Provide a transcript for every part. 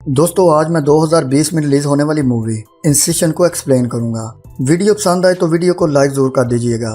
दोस्तों आज मैं 2020 में रिलीज होने वाली मूवी इंसेप्शन को एक्सप्लेन करूंगा। वीडियो पसंद आए तो वीडियो को लाइक जरूर कर दीजिएगा।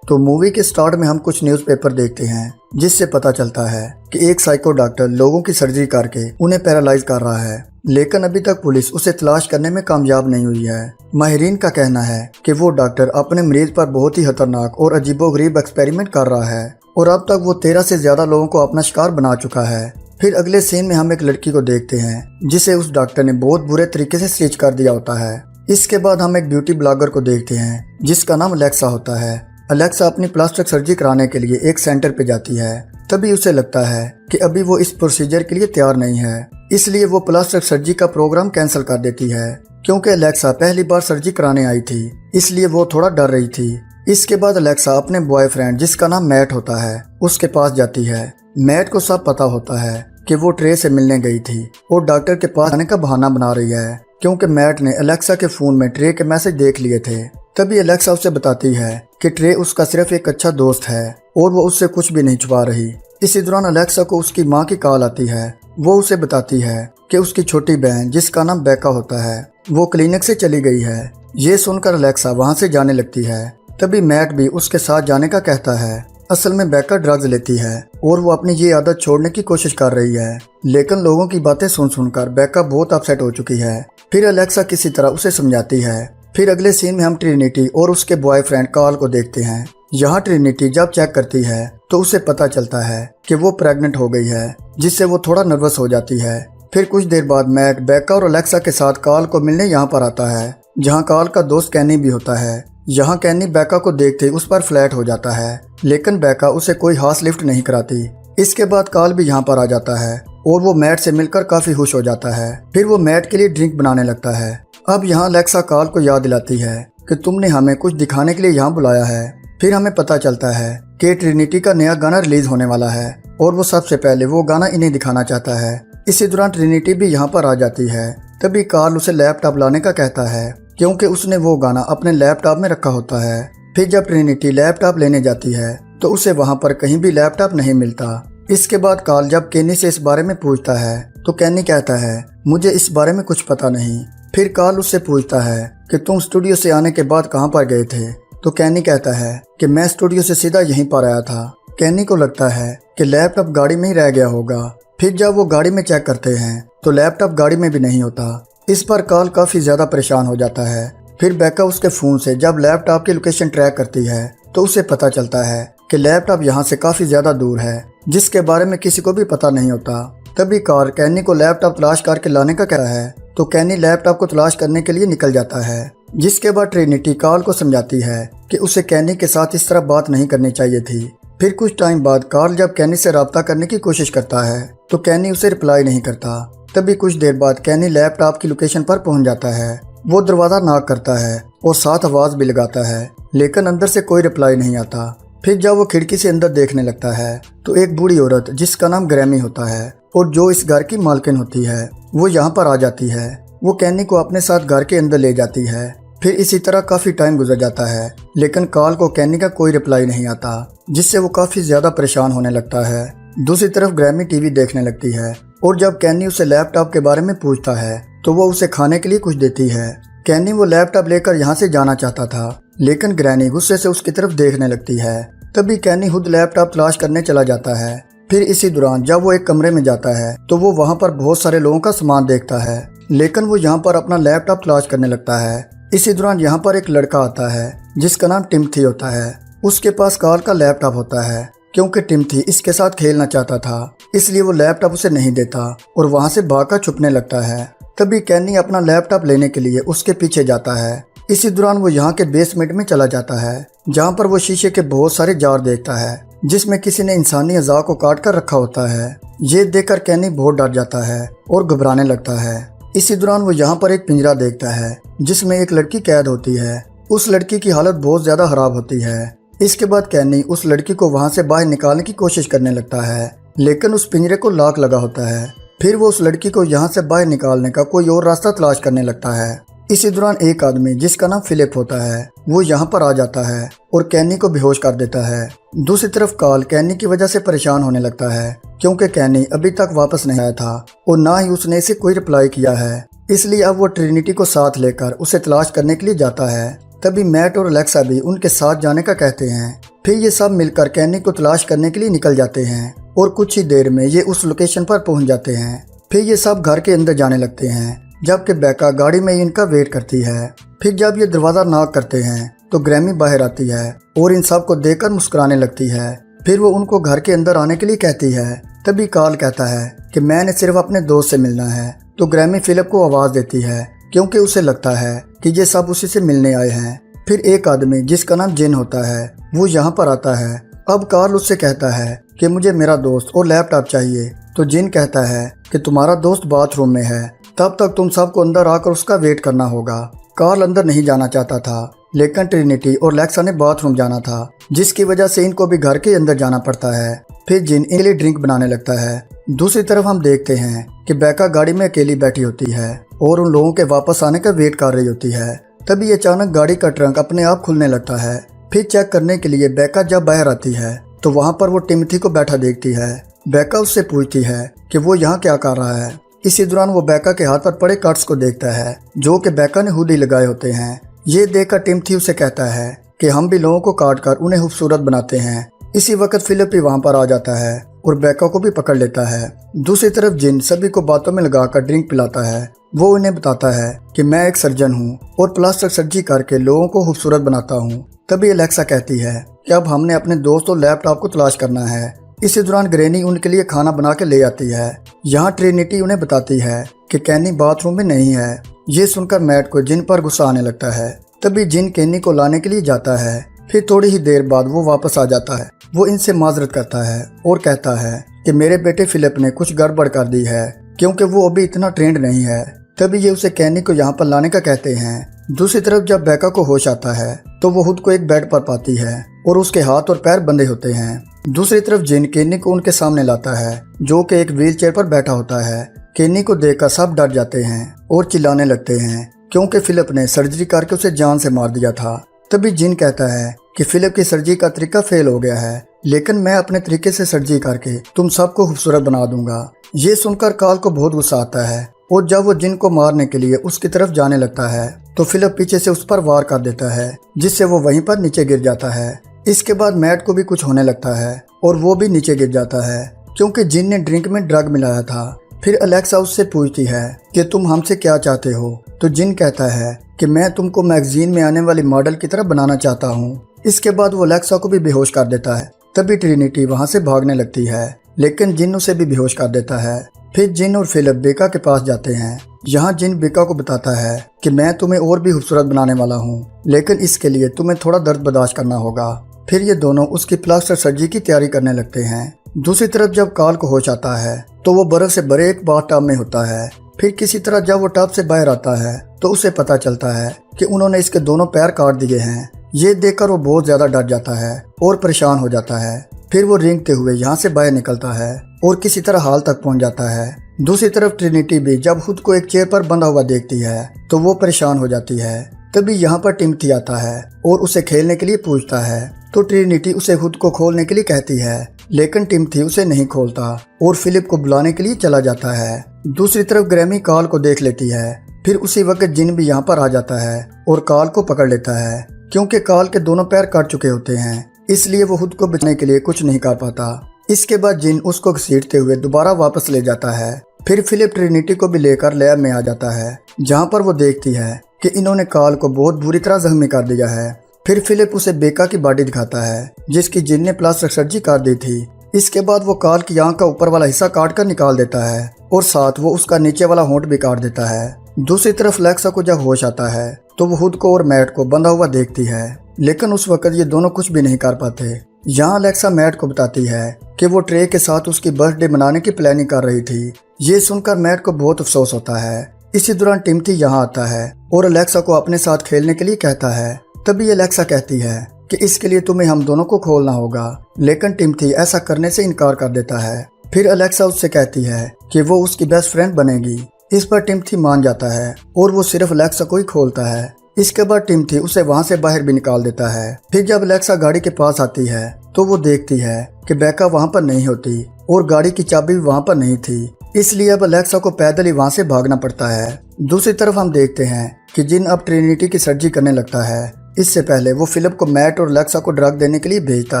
तो मूवी के स्टार्ट में हम कुछ न्यूज़पेपर देखते हैं जिससे पता चलता है कि एक साइको डॉक्टर लोगों की सर्जरी करके उन्हें पैरालाइज कर रहा है, लेकिन अभी तक पुलिस उसे तलाश करने में कामयाब नहीं हुई है। माहिरीन का कहना है कि वो डॉक्टर अपने मरीज पर बहुत ही खतरनाक और अजीबोगरीब एक्सपेरिमेंट कर रहा है और अब तक वो 13 से ज्यादा लोगों को अपना शिकार बना चुका है। फिर अगले सीन में हम एक लड़की को देखते हैं जिसे उस डॉक्टर ने बहुत बुरे तरीके से स्टिच कर दिया होता है। इसके बाद हम एक ब्यूटी ब्लॉगर को देखते हैं जिसका नाम अलेक्सा होता है। अलेक्सा अपनी प्लास्टिक सर्जरी कराने के लिए एक सेंटर पे जाती है। तभी उसे लगता है कि अभी वो इस प्रोसीजर के लिए तैयार नहीं है, इसलिए वो प्लास्टिक सर्जरी का प्रोग्राम कैंसिल कर देती है। क्योंकि अलेक्सा पहली बार सर्जरी कराने आई थी, इसलिए वो थोड़ा डर रही थी। इसके बाद अलेक्सा अपने बॉयफ्रेंड जिसका नाम मैट होता है उसके पास जाती है। मैट को सब पता होता है कि वो ट्रे से मिलने गई थी और डॉक्टर के पास आने का बहाना बना रही है, क्योंकि मैट ने अलेक्सा के फोन में ट्रे के मैसेज देख लिए थे। तभी अलेक्सा उसे बताती है कि ट्रे उसका सिर्फ एक अच्छा दोस्त है और वो उससे कुछ भी नहीं छुपा रही। इसी दौरान अलेक्सा को उसकी माँ की कॉल आती है। वो उसे बताती है कि उसकी छोटी बहन जिसका नाम बेका होता है वो क्लिनिक से चली गई है। ये सुनकर अलेक्सा वहाँ से जाने लगती है। तभी मैट भी उसके साथ जाने का कहता है। असल में बेका ड्रग्स लेती है और वो अपनी ये आदत छोड़ने की कोशिश कर रही है, लेकिन लोगों की बातें सुनकर बेका बहुत अपसेट हो चुकी है। फिर अलेक्सा किसी तरह उसे समझाती है। फिर अगले सीन में हम ट्रिनिटी और उसके बॉयफ्रेंड कार्ल को देखते हैं। यहाँ ट्रिनिटी जब चेक करती है तो उसे पता चलता है कि वो प्रेग्नेंट हो गई है, जिससे वो थोड़ा नर्वस हो जाती है। फिर कुछ देर बाद मैट बेका और अलेक्सा के साथ कार्ल को मिलने यहाँ पर आता है, जहाँ कार्ल का दोस्त कैनी भी होता है। यहाँ कैनी बेका को देखते ही उस पर फ्लैट हो जाता है, लेकिन बेका उसे कोई हाथ लिफ्ट नहीं कराती। इसके बाद कार्ल भी यहाँ पर आ जाता है और वो मैट से मिलकर काफी खुश हो जाता है। फिर वो मैट के लिए ड्रिंक बनाने लगता है। अब यहाँ अलेक्सा कार्ल को याद दिलाती है कि तुमने हमें कुछ दिखाने के लिए यहाँ बुलाया है। फिर हमें पता चलता है कि ट्रिनिटी का नया गाना रिलीज होने वाला है और वो सबसे पहले वो गाना इन्हें दिखाना चाहता है। इसी दौरान ट्रिनिटी भी यहाँ पर आ जाती है। तभी कार्ल उसे लैपटॉप लाने का कहता है, क्योंकि उसने वो गाना अपने लैपटॉप में रखा होता है। फिर जब ट्रिनिटी लैपटॉप लेने जाती है तो उसे वहाँ पर कहीं भी लैपटॉप नहीं मिलता। इसके बाद कार्ल जब केनी से इस बारे में पूछता है तो केनी कहता है, मुझे इस बारे में कुछ पता नहीं। फिर कार्ल उससे पूछता है कि तुम स्टूडियो से आने के बाद कहाँ पर गए थे? तो केनी कहता है कि मैं स्टूडियो से सीधा यहीं पर आया था। केनी को लगता है कि लैपटॉप गाड़ी में ही रह गया होगा। फिर जब वो गाड़ी में चेक करते हैं तो लैपटॉप गाड़ी में भी नहीं होता। इस पर कार्ल काफी ज्यादा परेशान हो जाता है। फिर बेका उसके फोन से जब लैपटॉप की लोकेशन ट्रैक करती है तो उसे पता चलता है कि लैपटॉप यहाँ से काफी ज्यादा दूर है, जिसके बारे में किसी को भी पता नहीं होता। तभी कार्ल कैनी को लैपटॉप तलाश करके लाने का कहता है, तो कैनी लैपटॉप को तलाश करने के लिए निकल जाता है। जिसके बाद ट्रिनिटी कार्ल को समझाती है कि उसे कैनी के साथ इस तरह बात नहीं करनी चाहिए थी। फिर कुछ टाइम बाद कार्ल जब कैनी से राब्ता करने की कोशिश करता है तो कैनी उसे रिप्लाई नहीं करता। तभी कुछ देर बाद कैनी लैपटॉप की लोकेशन पर पहुंच जाता है। वो दरवाजा नॉक करता है और साथ आवाज भी लगाता है, लेकिन अंदर से कोई रिप्लाई नहीं आता। फिर जब वो खिड़की से अंदर देखने लगता है तो एक बूढ़ी औरत जिसका नाम ग्रैमी होता है और जो इस घर की मालकिन होती है वो यहाँ पर आ जाती है। वो कैनी को अपने साथ घर के अंदर ले जाती है। फिर इसी तरह काफी टाइम गुजर जाता है, लेकिन कार्ल को कैनी का कोई रिप्लाई नहीं आता, जिससे वो काफी ज्यादा परेशान होने लगता है। दूसरी तरफ ग्रैमी टीवी देखने लगती है और जब कैनी उसे लैपटॉप के बारे में पूछता है तो वो उसे खाने के लिए कुछ देती है। कैनी वो लैपटॉप लेकर यहाँ से जाना चाहता था, लेकिन ग्रैनी गुस्से से उसकी तरफ देखने लगती है। तभी कैनी खुद लैपटॉप तलाश करने चला जाता है। फिर इसी दौरान जब वो एक कमरे में जाता है तो वो वहाँ पर बहुत सारे लोगों का सामान देखता है, लेकिन वो यहाँ पर अपना लैपटॉप तलाश करने लगता है। इसी दौरान यहाँ पर एक लड़का आता है जिसका नाम टिम्थी होता है। उसके पास कार्ल का लैपटॉप होता है, क्योंकि टिम्थी इसके साथ खेलना चाहता था, इसलिए वो लैपटॉप उसे नहीं देता और वहाँ से भागकर छुपने लगता है। तभी कैनी अपना लैपटॉप लेने के लिए उसके पीछे जाता है। इसी दौरान वो यहाँ के बेसमेंट में चला जाता है, जहाँ पर वो शीशे के बहुत सारे जार देखता है जिसमें किसी ने इंसानी अज़ा को काट कर रखा होता है। ये देखकर कैनी बहुत डर जाता है और घबराने लगता है। इसी दौरान वो यहाँ पर एक पिंजरा देखता है जिसमें एक लड़की कैद होती है। उस लड़की की हालत बहुत ज्यादा खराब होती है। इसके बाद कैनी उस लड़की को वहाँ से बाहर निकालने की कोशिश करने लगता है, लेकिन उस पिंजरे को लॉक लगा होता है। फिर वो उस लड़की को यहाँ से बाहर निकालने का कोई और रास्ता तलाश करने लगता है। इसी दौरान एक आदमी जिसका नाम फिलिप होता है वो यहाँ पर आ जाता है और कैनी को बेहोश कर देता है। दूसरी तरफ कार्ल कैनी की वजह से परेशान होने लगता है क्योंकि कैनी अभी तक वापस नहीं आया था और ना ही उसने इसे कोई रिप्लाई किया है। इसलिए अब वो ट्रिनिटी को साथ लेकर उसे तलाश करने के लिए जाता है। तभी मैट और अलेक्सा भी उनके साथ जाने का कहते हैं। फिर ये सब मिलकर कैनी को तलाश करने के लिए निकल जाते हैं और कुछ ही देर में ये उस लोकेशन पर पहुंच जाते हैं। फिर ये सब घर के अंदर जाने लगते हैं जबकि बेका गाड़ी में इनका वेट करती है। फिर जब ये दरवाज़ा नॉक करते हैं तो ग्रैमी बाहर आती है और इन सब को देखकर मुस्कुराने लगती है। फिर वो उनको घर के अंदर आने के लिए कहती है। तभी कार्ल कहता है कि मैंने सिर्फ अपने दोस्त से मिलना है। तो ग्रैमी फिलिप को आवाज़ देती है क्योंकि उसे लगता है कि ये सब उसी से मिलने आए हैं। फिर एक आदमी जिसका नाम जिन होता है वो यहाँ पर आता है। अब कार्ल उससे कहता है कि मुझे मेरा दोस्त और लैपटॉप चाहिए। तो जिन कहता है कि तुम्हारा दोस्त बाथरूम में है, तब तक तुम सबको अंदर आकर उसका वेट करना होगा। कार्ल अंदर नहीं जाना चाहता था लेकिन ट्रिनिटी और लेक्सा ने बाथरूम जाना था जिसकी वजह से इनको भी घर के अंदर जाना पड़ता है। फिर जिन इनके लिए ड्रिंक बनाने लगता है। दूसरी तरफ हम देखते हैं कि बेका गाड़ी में अकेली बैठी होती है और उन लोगों के वापस आने का वेट कर रही होती है। तभी अचानक गाड़ी का ट्रंक अपने आप खुलने लगता है। फिर चेक करने के लिए बेका जब बाहर आती है तो वहाँ पर वो टिमोथी को बैठा देखती है। बेका उससे पूछती है कि वो यहाँ क्या कर रहा है। इसी दौरान वो बेका के हाथ पर पड़े कट्स को देखता है जो कि बेका ने खुद ही लगाए होते हैं। ये देखकर टिमोथी उसे कहता है कि हम भी लोगों को काट कर उन्हें खूबसूरत बनाते हैं। इसी वक्त फिलिप भी वहाँ पर आ जाता है और बेका को भी पकड़ लेता है। दूसरी तरफ जिन सभी को बातों में लगाकर ड्रिंक पिलाता है। वो उन्हें बताता है कि मैं एक सर्जन हूँ और प्लास्टिक सर्जरी करके लोगों को खूबसूरत बनाता हूँ। तभी अलेक्सा कहती है कि अब हमने अपने दोस्त और लैपटॉप को तलाश करना है। इसी दौरान ग्रैनी उनके लिए खाना बना के ले आती है। यहाँ ट्रिनिटी उन्हें बताती है कि कैनी बाथरूम में नहीं है। ये सुनकर मैट को जिन पर गुस्सा आने लगता है। तभी जिन कैनी को लाने के लिए जाता है। फिर थोड़ी ही देर बाद वो वापस आ जाता है। वो इनसे माजरत करता है और कहता है कि मेरे बेटे फिलिप ने कुछ गड़बड़ कर दी है क्योंकि वो अभी इतना ट्रेंड नहीं है। तभी ये उसे कैनी को यहाँ पर लाने का कहते हैं। दूसरी तरफ जब बेका को होश आता है तो वो खुद को एक बेड पर पाती है और उसके हाथ और पैर बंधे होते हैं। दूसरी तरफ जिन केनी को उनके सामने लाता है जो कि एक व्हीलचेयर पर बैठा होता है। केनी को देखकर सब डर जाते हैं और चिल्लाने लगते हैं क्योंकि फिलिप ने सर्जरी करके उसे जान से मार दिया था। तभी जिन कहता है कि फिलिप की सर्जरी का तरीका फेल हो गया है लेकिन मैं अपने तरीके से सर्जरी करके तुम सबको खूबसूरत बना दूंगा। ये सुनकर कार्ल को बहुत गुस्सा आता है और जब वो जिन को मारने के लिए उसकी तरफ जाने लगता है तो फिलिप पीछे से उस पर वार कर देता है जिससे वो वहीं पर नीचे गिर जाता है। इसके बाद मैट को भी कुछ होने लगता है और वो भी नीचे गिर जाता है क्योंकि जिन ने ड्रिंक में ड्रग मिलाया था। फिर अलेक्सा उससे पूछती है कि तुम हमसे क्या चाहते हो। तो जिन कहता है कि मैं तुमको मैगजीन में आने वाली मॉडल की तरह बनाना चाहता हूँ। इसके बाद वो अलेक्सा को भी बेहोश कर देता है। तभी ट्रिनिटी वहाँ से भागने लगती है लेकिन जिन उसे भी बेहोश कर देता है। फिर जिन और फिलिप बेका के पास जाते हैं। यहाँ जिन बेका को बताता है कि मैं तुम्हें और भी खूबसूरत बनाने वाला हूँ लेकिन इसके लिए तुम्हें थोड़ा दर्द बर्दाश्त करना होगा। फिर ये दोनों उसकी प्लास्टिक सर्जरी की तैयारी करने लगते हैं। दूसरी तरफ जब कार्ल को होश आता है तो वो बर्फ से भरे एक बाथटब में होता है। फिर किसी तरह जब वो टब से बाहर आता है तो उसे पता चलता है कि उन्होंने इसके दोनों पैर काट दिए हैं। ये देखकर वो बहुत ज्यादा डर जाता है और परेशान हो जाता है। फिर वो रेंगते हुए यहाँ से बाहर निकलता है और किसी तरह हाल तक पहुँच जाता है। दूसरी तरफ ट्रिनिटी भी जब खुद को एक चेयर पर बंधा हुआ देखती है तो वो परेशान हो जाती है। तभी यहाँ पर टिमोथी आता है और उसे खेलने के लिए पूछता है। तो ट्रिनिटी उसे खुद को खोलने के लिए कहती है लेकिन टिमोथी उसे नहीं खोलता और फिलिप को बुलाने के लिए चला जाता है। दूसरी तरफ ग्रैमी कार्ल को देख लेती है। फिर उसी वक्त जिन भी यहाँ पर आ जाता है और कार्ल को पकड़ लेता है क्योंकि कार्ल के दोनों पैर काट चुके होते हैं इसलिए वो खुद को बचाने के लिए कुछ नहीं कर पाता। इसके बाद जिन उसको घसीटते हुए दोबारा वापस ले जाता है। फिर फिलिप ट्रिनिटी को भी लेकर लैब में आ जाता है जहाँ पर वो देखती है कि इन्होंने कार्ल को बहुत बुरी तरह जख्मी कर दिया है। फिर फिलिप उसे बेका की बॉडी दिखाता है जिसकी जिन ने प्लास्टिक सर्जरी कर दी थी। इसके बाद वो कार्ल की आंख का ऊपर वाला हिस्सा काट कर निकाल देता है और साथ वो उसका नीचे वाला होंठ भी काट देता है। दूसरी तरफ अलेक्सा को जब होश आता है तो वो खुद को और मैट को बंधा हुआ देखती है लेकिन उस वक्त ये दोनों कुछ भी नहीं कर पाते। यहाँ अलेक्सा मैट को बताती है कि वो ट्रे के साथ उसकी बर्थडे मनाने की प्लानिंग कर रही थी। ये सुनकर मैट को बहुत अफसोस होता है। इसी दौरान टिमोथी यहाँ आता है और अलेक्सा को अपने साथ खेलने के लिए कहता है। तभी अलेक्सा कहती है कि इसके लिए तुम्हें हम दोनों को खोलना होगा लेकिन टिमोथी ऐसा करने से इनकार कर देता है। फिर अलेक्सा उससे कहती है कि वो उसकी बेस्ट फ्रेंड बनेगी। इस पर टिम्थी मान जाता है और वो सिर्फ लेक्सा को ही खोलता है। इसके बाद टिम्थी उसे वहाँ से बाहर भी निकाल देता है। फिर जब लेक्सा गाड़ी के पास आती है तो वो देखती है कि बेका वहाँ पर नहीं होती और गाड़ी की चाबी भी वहाँ पर नहीं थी, इसलिए अब लेक्सा को पैदल ही वहाँ से भागना पड़ता है। दूसरी तरफ हम देखते हैं कि जिन अब ट्रिनिटी की सर्जरी करने लगता है। इससे पहले वो फिलिप को मैट और लेक्सा को ड्रग देने के लिए भेजता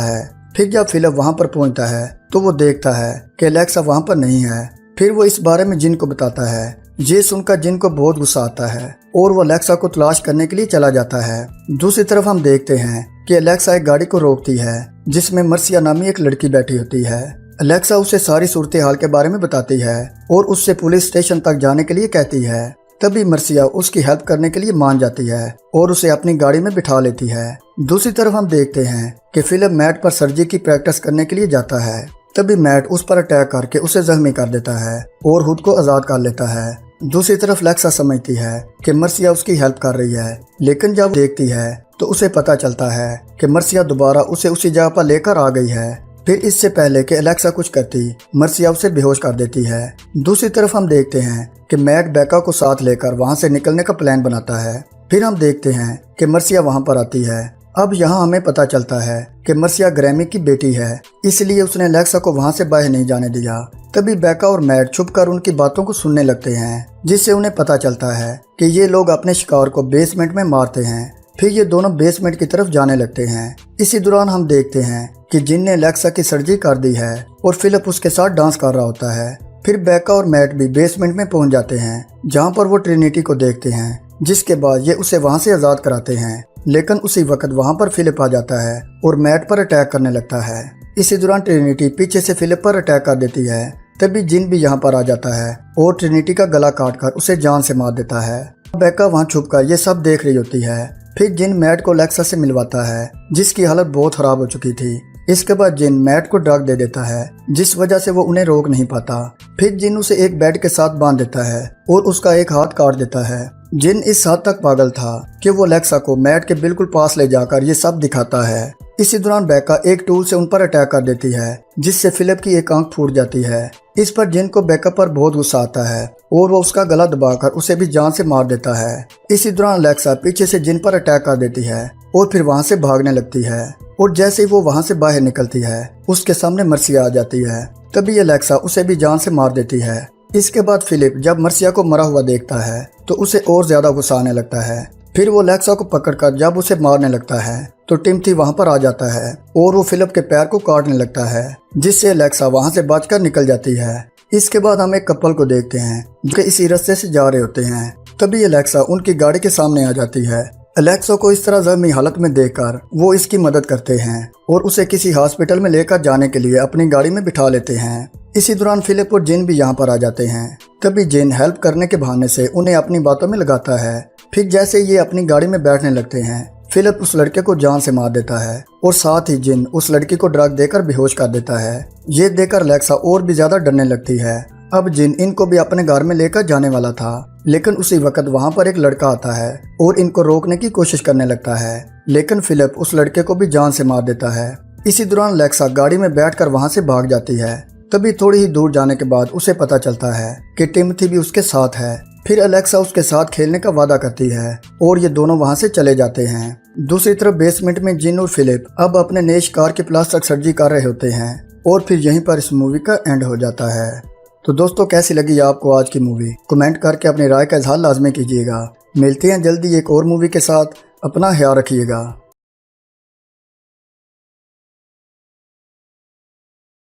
है। फिर जब फिलिप वहाँ पर पहुँचता है तो वो देखता है कि लेक्सा वहाँ पर नहीं है। फिर वो इस बारे में जिन को बताता है। ये सुनकर जिन को बहुत गुस्सा आता है और वो लेक्सा को तलाश करने के लिए चला जाता है। दूसरी तरफ हम देखते हैं कि लेक्सा एक गाड़ी को रोकती है जिसमें मर्सिया नामी एक लड़की बैठी होती है। लेक्सा उसे सारी सूरत हाल के बारे में बताती है और उससे पुलिस स्टेशन तक जाने के लिए कहती है। तभी मर्सिया उसकी हेल्प करने के लिए मान जाती है और उसे अपनी गाड़ी में बिठा लेती है। दूसरी तरफ हम देखते हैं कि फिलिप मैट पर सर्जरी की प्रैक्टिस करने के लिए जाता है। तभी मैट उस पर अटैक करके उसे जख्मी कर देता है और खुद को आज़ाद कर लेता है। दूसरी तरफ लेक्सा समझती है कि मर्सिया उसकी हेल्प कर रही है, लेकिन जब देखती है तो उसे पता चलता है कि मर्सिया दोबारा उसे उसी जगह पर लेकर आ गई है। फिर इससे पहले कि लेक्सा कुछ करती, मर्सिया उसे बेहोश कर देती है। दूसरी तरफ हम देखते हैं कि मैक बेका को साथ लेकर वहां से निकलने का प्लान बनाता है। फिर हम देखते हैं कि मर्सिया वहां पर आती है। अब यहाँ हमें पता चलता है कि मर्सिया ग्रैमी की बेटी है, इसलिए उसने लेक्सा को वहां से बाहर नहीं जाने दिया। तभी बेका और मैट छुपकर उनकी बातों को सुनने लगते हैं, जिससे उन्हें पता चलता है कि ये लोग अपने शिकार को बेसमेंट में मारते हैं। फिर ये दोनों बेसमेंट की तरफ जाने लगते हैं। इसी दौरान हम देखते हैं कि जिन ने लेक्सा की सर्जरी कर दी है और फिलिप उसके साथ डांस कर रहा होता है। फिर बेका और मैट भी बेसमेंट में पहुंच जाते हैं, जहां पर वो ट्रिनिटी को देखते हैं, जिसके बाद ये उसे वहां से आज़ाद कराते हैं। लेकिन उसी वक्त वहां पर फिलिप आ जाता है और मैट पर अटैक करने लगता है। इसी दौरान ट्रिनिटी पीछे से फिलिप पर अटैक कर देती है। तभी जिन भी यहाँ पर आ जाता है और ट्रिनिटी का गला काटकर उसे जान से मार देता है। बेका वहाँ छुपकर ये सब देख रही होती है। फिर जिन मैट को लेक्सा से मिलवाता है, जिसकी हालत बहुत खराब हो चुकी थी। इसके बाद जिन मैट को ड्रग दे देता है, जिस वजह से वो उन्हें रोक नहीं पाता। फिर जिन उसे एक बेड के साथ बांध देता है और उसका एक हाथ काट देता है। जिन इस हद तक पागल था कि वो लेक्सा को मैट के बिल्कुल पास ले जाकर ये सब दिखाता है। इसी दौरान बेका एक टूल से उन पर अटैक कर देती है, जिससे फिलिप की एक आंख फूट जाती है। इस पर जिन को बेका पर बहुत गुस्सा आता है और वो उसका गला दबाकर उसे भी जान से मार देता है। इसी दौरान लेक्सा पीछे से जिन पर अटैक कर देती है और फिर वहां से भागने लगती है। और जैसे ही वो वहां से बाहर निकलती है, उसके सामने मर्सिया आ जाती है। तभी ये लेक्सा उसे भी जान से मार देती है। इसके बाद फिलिप जब मर्सिया को मरा हुआ देखता है तो उसे और ज्यादा गुस्सा आने लगता है। फिर वो लेक्सा को पकड़कर जब उसे मारने लगता है तो टिम्थी वहां पर आ जाता है और वो फिलिप के पैर को काटने लगता है, जिससे लेक्सा वहां से बचकर निकल जाती है। इसके बाद हम एक कपल को देखते हैं जो इसी रास्ते से जा रहे होते हैं। तभी लेक्सा उनकी गाड़ी के सामने आ जाती है। लेक्सा को इस तरह जख्मी हालत में देखकर वो इसकी मदद करते हैं और उसे किसी हॉस्पिटल में लेकर जाने के लिए अपनी गाड़ी में बिठा लेते हैं। इसी दौरान फिलिप और जिन भी यहाँ पर आ जाते हैं। तभी जिन हेल्प करने के बहाने से उन्हें अपनी बातों में लगाता है। फिर जैसे ये अपनी गाड़ी में बैठने लगते हैं, फिलिप उस लड़के को जान से मार देता है और साथ ही जिन उस लड़की को ड्रग देकर बेहोश कर देता है। ये देखकर लेक्सा और भी ज्यादा डरने लगती है। अब जिन इनको भी अपने घर में लेकर जाने वाला था, लेकिन उसी वक्त वहां पर एक लड़का आता है और इनको रोकने की कोशिश करने लगता है, लेकिन फिलिप उस लड़के को भी जान से मार देता है। इसी दौरान लेक्सा गाड़ी में बैठकर वहां से भाग जाती है। तभी थोड़ी ही दूर जाने के बाद उसे पता चलता है कि टिम्थी भी उसके साथ है। फिर अलेक्सा उसके साथ खेलने का वादा करती है और ये दोनों वहां से चले जाते हैं। दूसरी तरफ बेसमेंट में जिन और फिलिप अब अपने नए शिकार की प्लास्टिक सर्जरी कर रहे होते हैं और फिर यहीं पर इस मूवी का एंड हो जाता है। तो दोस्तों, कैसी लगी आपको आज की मूवी? कमेंट करके अपनी राय का इजहार लाजमी कीजिएगा। मिलते हैं जल्दी एक और मूवी के साथ। अपना ख्याल रखिएगा।